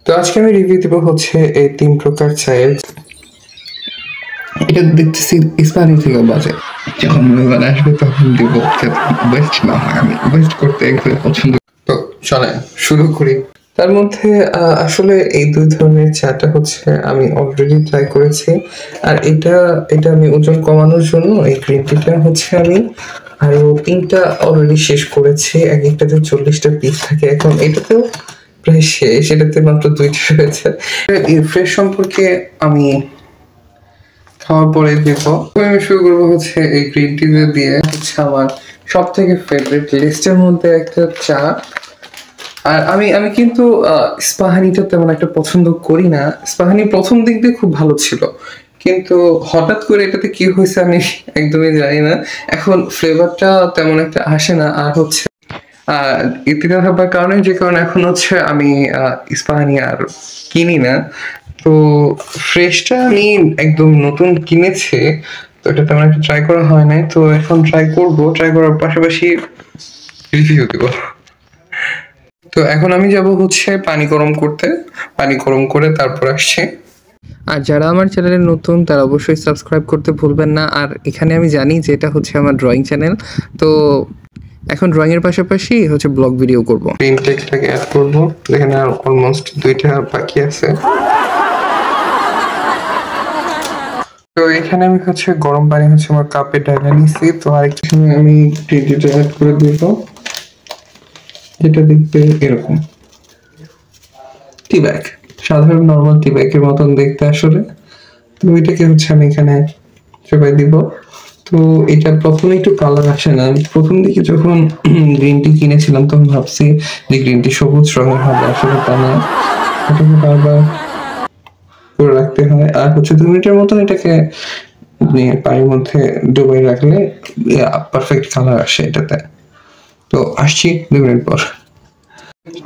তো আজকে আমি রিভিউ দেবো হচ্ছে এই 3 প্রকার চায়ের। এটা দেখতেছি ইস্পানি থেকে বাজে, যখন মেহমান আসবে তখন দিব, ওয়েস্ট না হয়। আমি ওয়েস্ট করতে একদম পছন্দ। তো চলে শুরু করি। তার মধ্যে আসলে এই 2 ধরনের চাটা হচ্ছে আমি অলরেডি ট্রাই করেছি। আর এটা আমি ওজন কমানোর জন্য এই গ্রিন টিটা হচ্ছে আমি আরো 3টা অলরেডি শেষ করেছি। এক একটাতে 40টা পিস থাকে, এখন এটাতেও প্রায় শেষ, এটাতে মাত্র 2টা রয়েছে। এই ফ্রেশ সম্পর্কে আমি খাওয়ার পরে দেখবো। আমি শুরু করবো হচ্ছে এই গ্রিন টি দিয়ে। হচ্ছে আমার সব থেকে ফেভারিট লিস্টের মধ্যে একটা চা। আর আমি কিন্তু ইস্পাহানিটা তেমন একটা পছন্দ করি না। ইস্পাহানি প্রথম দিক দিয়ে খুব ভালো ছিল, কিন্তু হঠাৎ করে এটাতে কি হয়েছে আমি একদমই জানি না। এখন ফ্লেভারটা তেমন একটা আসে না। আর হচ্ছে ইতিহাস হবার কারণে, যে কারণে এখন হচ্ছে আমি ইস্পাহানি আর কিনি না। তো ফ্রেশটা আমি একদম নতুন কিনেছি, তো এটা তেমন একটা ট্রাই করা হয় নাই। তো এখন ট্রাই করব, ট্রাই করার পাশাপাশি রিভিউ দেবো। তো এখন আমি যাব হচ্ছে পানি গরম করতে, পানি গরম করে তারপর আসছে। আর যারা আমার চ্যানেলে নতুন তারা অবশ্যই সাবস্ক্রাইব করতে ভুলবেন না। আর এখানে আমি জানি যে এটা হচ্ছে আমার ড্রয়িং চ্যানেল, তো এখন ড্রয়িং এর পাশাপাশি হচ্ছে ব্লগ ভিডিও করব। প্রিন্ট টেক্সটটাকে অ্যাড করব, এখানে আর অলমোস্ট 2টা বাকি আছে। তো এখানে আমি হচ্ছে গরম পানি হচ্ছে আমার কাপে ঢালা নিছি। তো আরেকটা সময় আমি টিটা অ্যাড করে দিব, যেটা দেখতে এরকম টি ব্যাগ, সাধারণ নর্মাল টি ব্যাগের মতন দেখতে আসলে। তো এটাকে হচ্ছে আমি এখানে চাপাই দিব। তো এটা প্রথমে একটু কালার আসে না। প্রথম দিকে যখন গ্রিন টি কিনেছিলাম তখন ভাবছি যে গ্রিন টি সবুজ রঙের হবে, আসলে তা না। এটাকে বারবার করে রাখতে হয়। আর হচ্ছে 2 মিনিটের মতন এটাকে পানির মধ্যে ডুবাই রাখলে পারফেক্ট কালার আসে এটাতে। তো আসছি 2 মিনিট পর।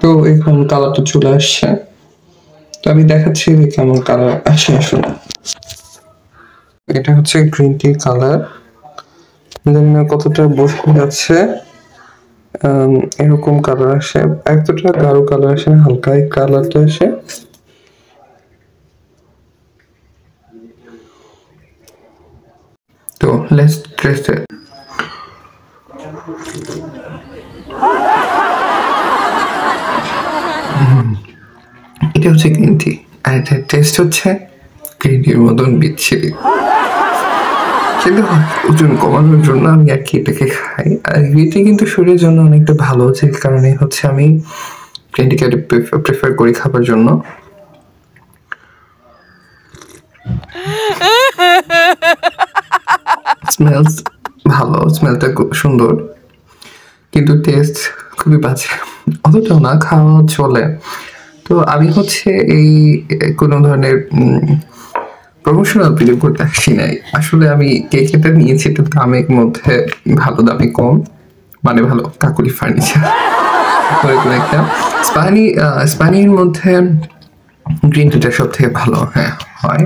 তো এখন কালারটা চলে আসছে, তো আমি দেখাচ্ছি যে কেমন কালার আসে আসলে। এটা হচ্ছে গ্রিন টি কালার, জানি না কতটা বোঝা যাচ্ছে। এরকম কালার আসে, এতটা গাঢ় কালার আসে না, হালকা এই কালারটা আসে। তো লেটস টেস্ট ইট। এটা হচ্ছে গ্রিন টি, আর এটার টেস্ট হচ্ছে গ্রিন টির মতন বিচ্ছিরি। কিন্তু ওজন কমানোর জন্য আমি আর কি এটাকে খাই। আর গ্রিন টি কিন্তু শরীরের জন্য অনেকটা ভালো, যে কারণে হচ্ছে আমি গ্রিন টিকে প্রেফার করি খাবার জন্য। স্মেলস ভালো, স্মেলটা খুব সুন্দর, কিন্তু টেস্ট খুবই বাজে। অতটাও না, খাওয়া চলে। তো আমি হচ্ছে এই কোনো ধরনের প্রমোশনাল ভিডিও করতে আসি নাই। আসলে আমি কেকটা নিয়েছি একটু দামের মধ্যে, ভালো দামে কম, মানে ভালো কাকুলি ফার্নিচার ওইগুলো একটা। স্পানির মধ্যে গ্রিন টিটা সব থেকে ভালো হ্যাঁ হয়।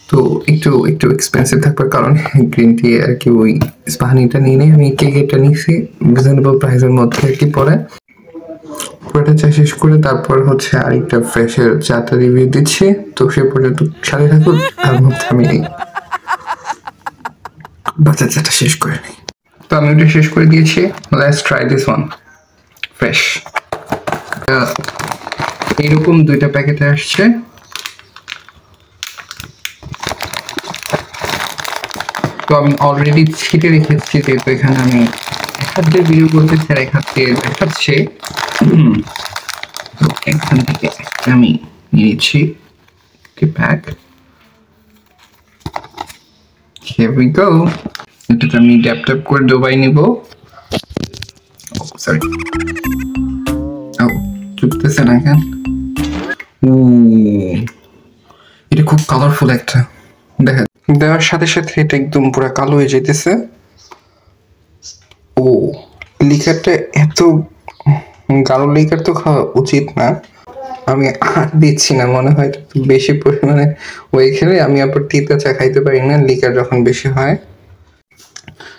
তো একটু এক্সপেন্সিভ থাকবার কারণে গ্রিন টি আর কি ওই স্পানিটা নিয়ে নেই। আমি কেকটা নিয়েছি রিজনেবল প্রাইসের মধ্যে আর কি। পরে পুরোটা চা শেষ করে তারপর হচ্ছে আরেকটা ফ্রেশের চাটা রিভিউ দিচ্ছি। তো সে পর্যন্ত সাথে থাকুন, তার মধ্যে আমি এই বাচ্চা চাটা শেষ করে নিই। তো আমি ওটা শেষ করে দিয়েছি। Let's try this one fresh. এইরকম 2টা প্যাকেটে আসছে। তো আমি অলরেডি ছিটে রেখেছি, যেহেতু এখানে আমি এক হাত দিয়ে ভিডিও করতেছি আর এক হাত দিয়ে দেখাচ্ছি। এখান থেকে আমি নিয়েছি প্যাক। Here we go. এটাকে আমি ট্যাপ ট্যাপ করে ডুবাই নিব। সরি, চুপতেছে না কেন? এটা খুব কালারফুল একটা, দেখা দেওয়ার সাথে সাথে এটা একদম পুরো কালো হয়ে যেতেছে। ও লিকারটা এত গাঢ় লিকার তো খাওয়া উচিত না। আমি আর দিচ্ছি না, মনে হয় বেশি পরিমাণে ওই খেলে আমি আবার তিতা চা খাইতে পারি না লিকার যখন বেশি হয়।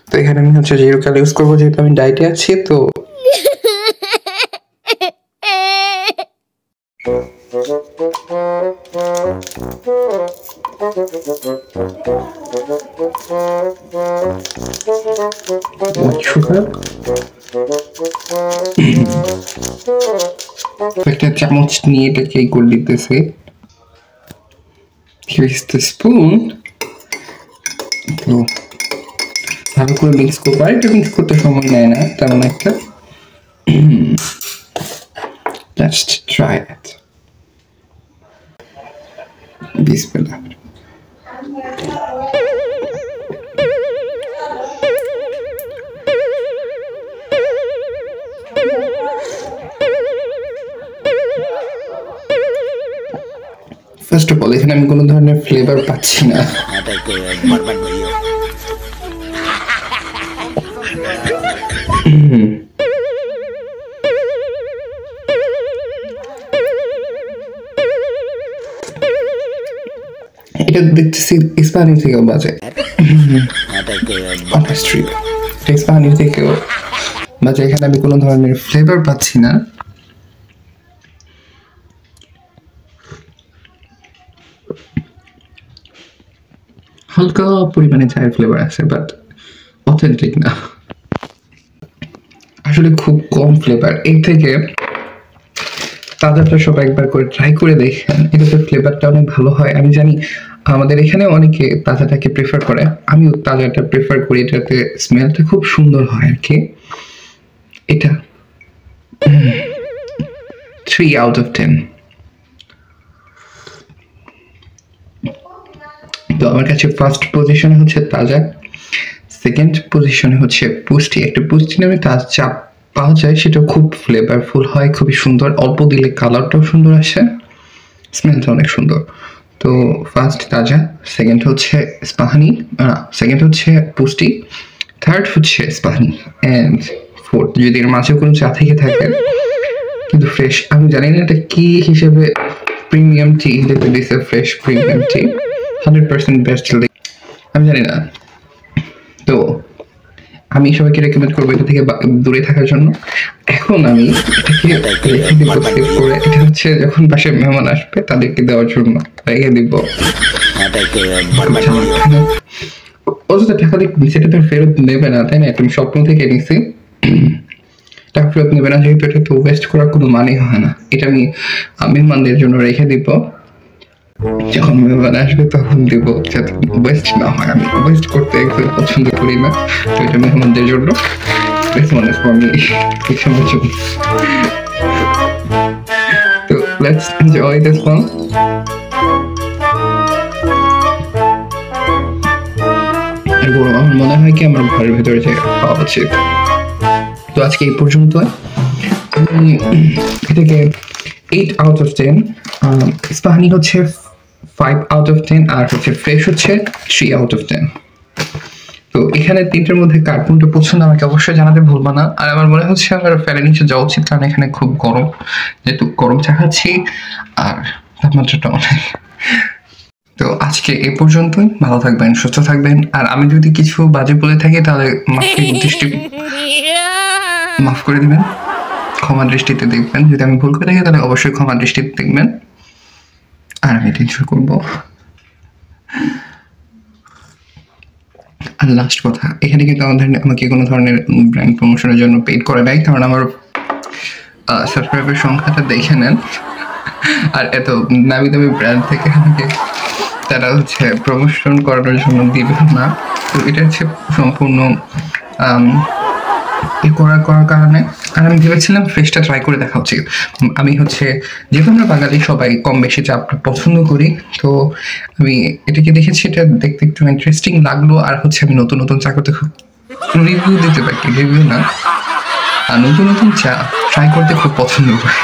তো এখানে আমি হচ্ছে জিরো ক্যাল ইউজ করবো, যেহেতু আমি ডায়েটে আছি। তো একটা চামচ নিয়ে এটাকে করে দিতেছে। Here's the spoon. তো ভালো করে মিক্স করবো, আর এটা মিক্স করতে সময় নেয় না তেমন একটা। Let's try it. Bismillah. First of all এখানে আমি কোনো ধরনের ফ্লেভার পাচ্ছি না। এটা দেখতেছি ইস্পানি থেকেও বাজে, ইস্পানি থেকেও বাজে। এখানে আমি কোনো ধরনের ফ্লেভার পাচ্ছি না। হালকা পরিমাণে চায়ের ফ্লেভার আছে, বাট অথেন্টিক না, আসলে খুব কম ফ্লেভার। এর থেকে তাজাটা সব একবার করে ট্রাই করে দেখেন, এটাতে ফ্লেভারটা অনেক ভালো হয়। আমি জানি আমাদের এখানে অনেকে তাজাটাকে প্রেফার করে, আমিও তাজাটা প্রেফার করি, এটাতে স্মেলটা খুব সুন্দর হয় আর কি। এটা 3 out of 10। তো আমার কাছে ফার্স্ট পজিশনে হচ্ছে তাজা, সেকেন্ড পজিশনে হচ্ছে পুষ্টি। একটা পুষ্টি নামে তাজা চা পাওয়া যায়, সেটা খুব ফ্লেভারফুল হয়, খুবই সুন্দর, অল্প দিলে কালারটাও সুন্দর আসে, স্মেলটা অনেক সুন্দর। তো ফার্স্ট তাজা, সেকেন্ড হচ্ছে ইস্পাহানি, সেকেন্ড হচ্ছে পুষ্টি, থার্ড হচ্ছে ইস্পাহানি, অ্যান্ড ফোর্থ যদি এর মাঝে কোনো চা থেকে থাকে কিন্তু ফ্রেশ, আমি জানি না এটা কি হিসেবে প্রিমিয়াম টি হিসেবে দিছে, ফ্রেশ প্রিমিয়াম টি 100% বেস্ট, আমি জানি না। তো আমি সবাইকে রেকমেন্ড করবো এটা থেকে দূরে থাকার জন্য। এখন আমি এটাকে রেখে দিব সেভ করে, এটা হচ্ছে যখন পাশে মেহমান আসবে তাদেরকে দেওয়ার জন্য রেখে দিব। অযথা টাকা দিয়ে সেটা তো ফেরত নেবে না, তাই না? তুমি স্বপ্ন থেকে নিছি, টাকা ফেরত নেবে না, যেহেতু এটা তো ওয়েস্ট করার কোনো মানেই হয় না। এটা আমি মেহমানদের জন্য রেখে দিব, যখন মেহমান আসবে তখন দিব, যাতে ওয়েস্ট না হয়। আমি ওয়েস্ট করতে একদম পছন্দ করি না, তো এটা মেহমানদের জন্য, তো লেটস এনজয় দিস ওয়ান। আমার মনে হয় কি আমার ঘরের ভেতরে যে খাওয়া উচিত। তো আজকে এই পর্যন্ত, আমি এটাকে 8 out of 10, ইস্পাহানি হচ্ছে 5 out of 10, আর হচ্ছে ফ্রেশ হচ্ছে 3 out of 10। তো এখানে তিনটের মধ্যে কার কোনটা পছন্দ আমাকে অবশ্যই জানাতে ভুলবা না। আর আমার মনে হচ্ছে আমার ফ্যানের নিচে যাওয়া উচিত, কারণ এখানে খুব গরম, যেহেতু গরম চা খাচ্ছি আর তাপমাত্রাটা অনেক। তো আজকে এই পর্যন্তই, ভালো থাকবেন, সুস্থ থাকবেন। আর আমি যদি কিছু বাজে বলে থাকি তাহলে মাফ করে দিবেন, ক্ষমা দৃষ্টিতে দেখবেন। যদি আমি ভুল করে থাকি তাহলে অবশ্যই ক্ষমা দৃষ্টিতে দেখবেন। আর আমি টেনশন করবো। আর লাস্ট কথা, এখানে কিন্তু আমাকে কোনো ধরনের ব্র্যান্ড প্রমোশনের জন্য পেইড করে নাই, কারণ আমার সাবস্ক্রাইবের সংখ্যাটা দেখে নেন। আর এত নামি দামি ব্র্যান্ড থেকে আমাকে তারা হচ্ছে প্রমোশন করানোর জন্য দিবে না। তো এটা হচ্ছে সম্পূর্ণ করার কারণে। আর আমি ভেবেছিলাম ফ্রেশটা ট্রাই করে দেখা উচিত। আমি হচ্ছে, যেহেতু আমরা বাঙালি সবাই কম বেশি চা পছন্দ করি, তো আমি এটাকে দেখেছি, এটা দেখতে একটু ইন্টারেস্টিং লাগলো। আর হচ্ছে আমি নতুন নতুন চা করতে খুব রিভিউ দিতে পারি, রিভিউ না, আর নতুন নতুন চা ট্রাই করতে খুব পছন্দ করি,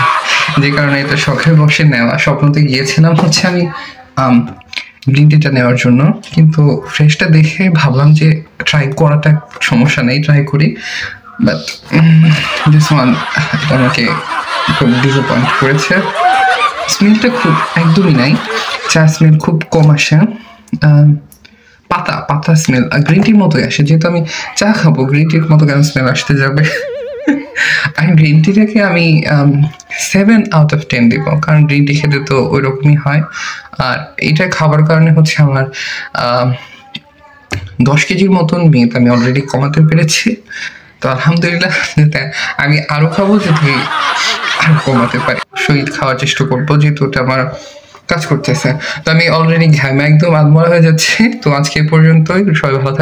যে কারণে এটা শখের বসে নেওয়া। স্বপ্নতে গিয়েছিলাম হচ্ছে আমি গ্রিন টিটা নেওয়ার জন্য, কিন্তু ফ্রেশটা দেখে ভাবলাম যে ট্রাই করাটা সমস্যা নেই, ট্রাই করি। বাট দিস ওয়ান এটা আমাকে খুব ডিসঅ্যাপয়েন্ট করেছে। স্মেলটা খুব একদমই নাই, চা স্মেল খুব কম আসে, পাতা স্মেল গ্রিন টির মতোই আসে। যেহেতু আমি চা খাবো, গ্রিন টির মতো কেন স্মেল আসতে যাবে? আমি গ্রিন টিটাকে আমি 7/10 দিব, কারণ গ্রিন টি খেতে তো ওই রকমই হয়। আর এটা খাবার কারণে হচ্ছে আমার 10 কেজির মতন মেদ আমি অলরেডি কমাতে পেরেছি। তো আলহামদুলিল্লাহ, আমি আরো খাবো যদি আরো কমাতে পারি। শহীদ খাওয়ার চেষ্টা করবো, যেহেতু ওটা আমার কাজ করতেছে। তো আমি অলরেডি ঘামে একদম আধমরা হয়ে যাচ্ছি। তো আজকে পর্যন্তই, সবাই ভালো থাকবেন।